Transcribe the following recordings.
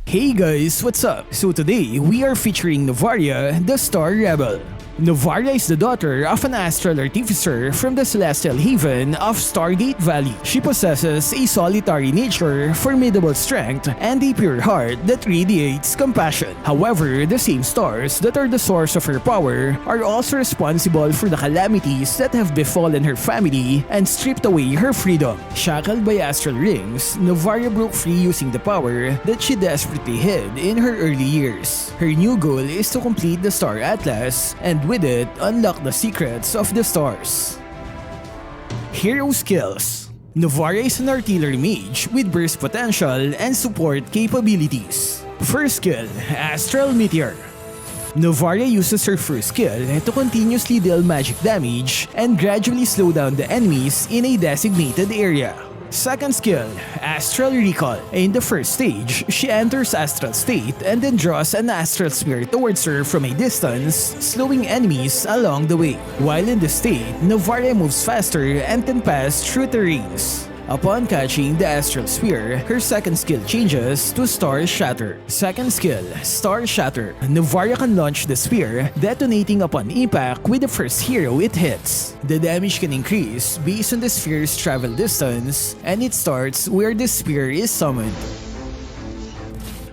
Hey guys, what's up? So today, we are featuring Novaria, the Star Rebel. Novaria is the daughter of an astral artificer from the celestial haven of Stargate Valley. She possesses a solitary nature, formidable strength, and a pure heart that radiates compassion. However, the same stars that are the source of her power are also responsible for the calamities that have befallen her family and stripped away her freedom. Shackled by astral rings, Novaria broke free using the power that she desperately hid in her early years. Her new goal is to complete the Star Atlas and with it, unlock the secrets of the stars. Hero skills. Novaria is an artillery mage with burst potential and support capabilities. First skill, Astral Meteor. Novaria uses her first skill to continuously deal magic damage and gradually slow down the enemies in a designated area. Second skill, Astral Recall. In the first stage, she enters Astral State and then draws an Astral Spear towards her from a distance, slowing enemies along the way. While in this state, Novaria moves faster and can pass through terrains. Upon catching the Astral Spear, her second skill changes to Star Shatter. Second skill, Star Shatter. Novaria can launch the spear, detonating upon impact with the first hero it hits. The damage can increase based on the sphere's travel distance, and it starts where the spear is summoned.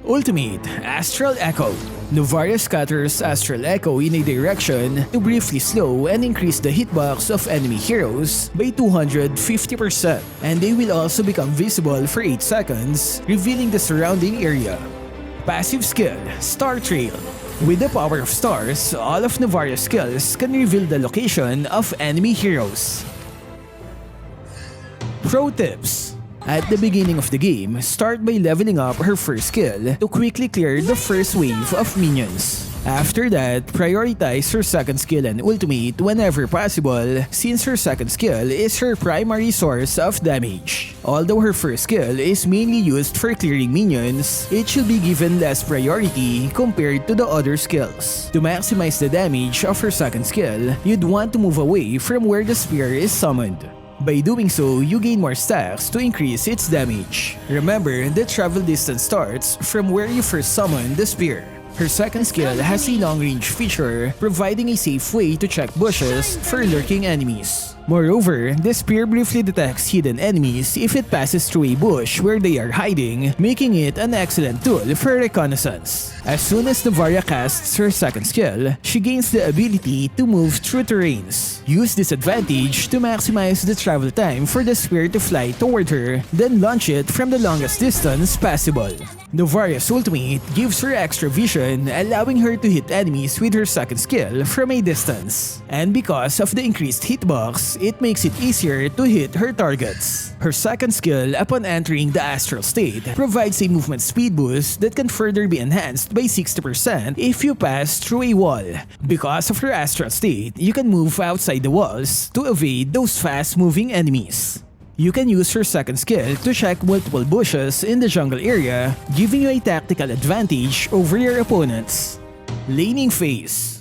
Ultimate, Astral Echo. Novaria scatters Astral Echo in a direction to briefly slow and increase the hitbox of enemy heroes by 250%, and they will also become visible for 8 seconds, revealing the surrounding area. Passive skill, Star Trail. With the power of stars, all of Novaria's skills can reveal the location of enemy heroes. Pro tips. At the beginning of the game, start by leveling up her first skill to quickly clear the first wave of minions. After that, prioritize her second skill and ultimate whenever possible, since her second skill is her primary source of damage. Although her first skill is mainly used for clearing minions, it should be given less priority compared to the other skills. To maximize the damage of her second skill, you'd want to move away from where the spear is summoned. By doing so, you gain more stacks to increase its damage. Remember, the travel distance starts from where you first summoned the spear. Her second skill has a long-range feature, providing a safe way to check bushes for lurking enemies. Moreover, the spear briefly detects hidden enemies if it passes through a bush where they are hiding, making it an excellent tool for reconnaissance. As soon as Novaria casts her second skill, she gains the ability to move through terrains. Use this advantage to maximize the travel time for the spear to fly toward her, then launch it from the longest distance possible. Novaria's ultimate gives her extra vision, allowing her to hit enemies with her second skill from a distance. And because of the increased hitbox, it makes it easier to hit her targets. Her second skill upon entering the astral state provides a movement speed boost that can further be enhanced by 60% if you pass through a wall. Because of her astral state, you can move outside the walls to evade those fast-moving enemies. You can use her second skill to check multiple bushes in the jungle area, giving you a tactical advantage over your opponents. Laning phase.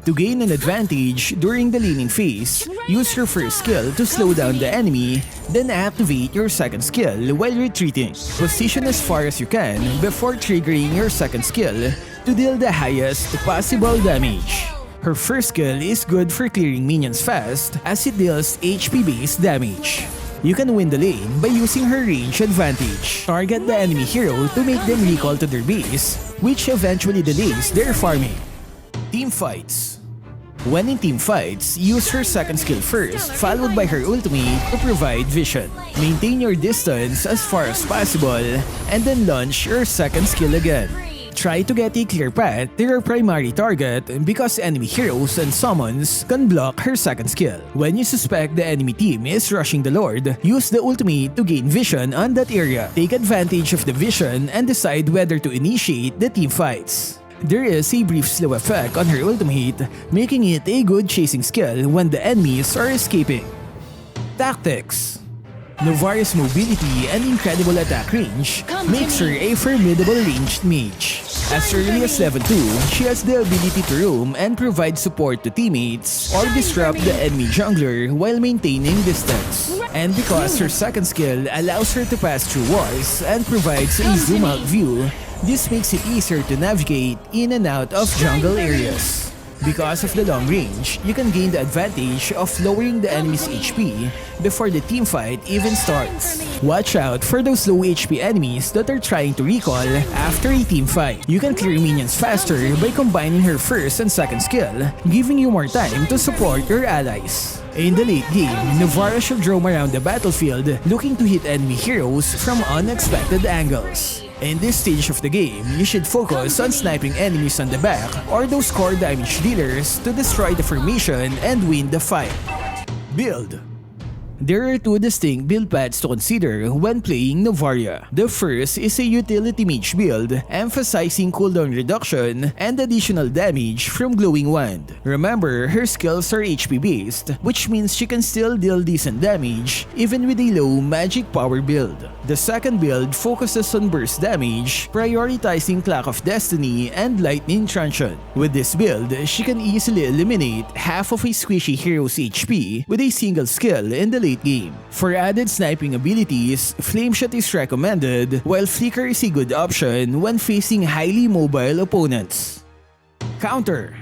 To gain an advantage during the laning phase, use your first skill to slow down the enemy, then activate your second skill while retreating. Position as far as you can before triggering your second skill to deal the highest possible damage. Her first skill is good for clearing minions fast as it deals HP-based damage. You can win the lane by using her range advantage. Target the enemy hero to make them recall to their base, which eventually delays their farming. Team fights. When in team fights, use her second skill first, followed by her ultimate to provide vision. Maintain your distance as far as possible, and then launch your second skill again. Try to get a clear path to your primary target because enemy heroes and summons can block her second skill. When you suspect the enemy team is rushing the Lord, use the ultimate to gain vision on that area. Take advantage of the vision and decide whether to initiate the team fights. There is a brief slow effect on her ultimate, making it a good chasing skill when the enemies are escaping. Tactics. Novaria's mobility and incredible attack range makes her a formidable ranged mage. As early as level 2, she has the ability to roam and provide support to teammates or disrupt the enemy jungler while maintaining distance. And because her second skill allows her to pass through walls and provides a zoom-out view, This makes it easier to navigate in and out of jungle areas. Because of the long range, you can gain the advantage of lowering the enemy's HP before the teamfight even starts. Watch out for those low HP enemies that are trying to recall after a teamfight. You can clear minions faster by combining her first and second skill, giving you more time to support your allies. In the late game, Novaria should roam around the battlefield looking to hit enemy heroes from unexpected angles. In this stage of the game, you should focus on sniping enemies on the back or those core damage dealers to destroy the formation and win the fight. Build. There are two distinct build paths to consider when playing Novaria. The first is a utility mage build, emphasizing cooldown reduction and additional damage from glowing wand. Remember, her skills are HP based, which means she can still deal decent damage even with a low magic power build. The second build focuses on burst damage, prioritizing Clock of Destiny and Lightning Truncheon. With this build, she can easily eliminate half of a squishy hero's HP with a single skill in the late game. For added sniping abilities, Flame Shot is recommended, while Flicker is a good option when facing highly mobile opponents. Counter.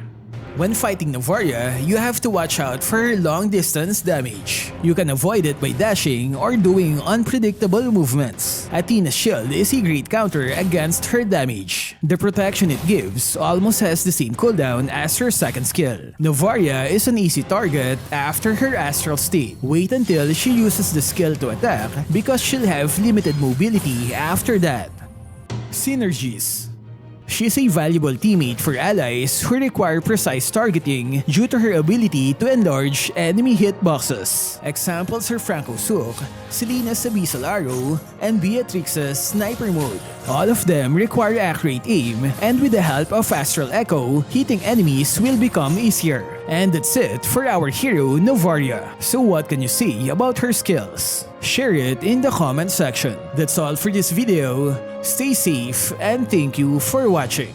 When fighting Novaria, you have to watch out for her long-distance damage. You can avoid it by dashing or doing unpredictable movements. Athena's shield is a great counter against her damage. The protection it gives almost has the same cooldown as her second skill. Novaria is an easy target after her astral state. Wait until she uses the skill to attack because she'll have limited mobility after that. Synergies. She's a valuable teammate for allies who require precise targeting due to her ability to enlarge enemy hitboxes. Examples are Franco's Hook, Selena's Abyssal Arrow, and Beatrix's Sniper Mode. All of them require accurate aim, and with the help of Astral Echo, hitting enemies will become easier. And that's it for our hero Novaria. So what can you say about her skills? Share it in the comment section. That's all for this video. Stay safe and thank you for watching.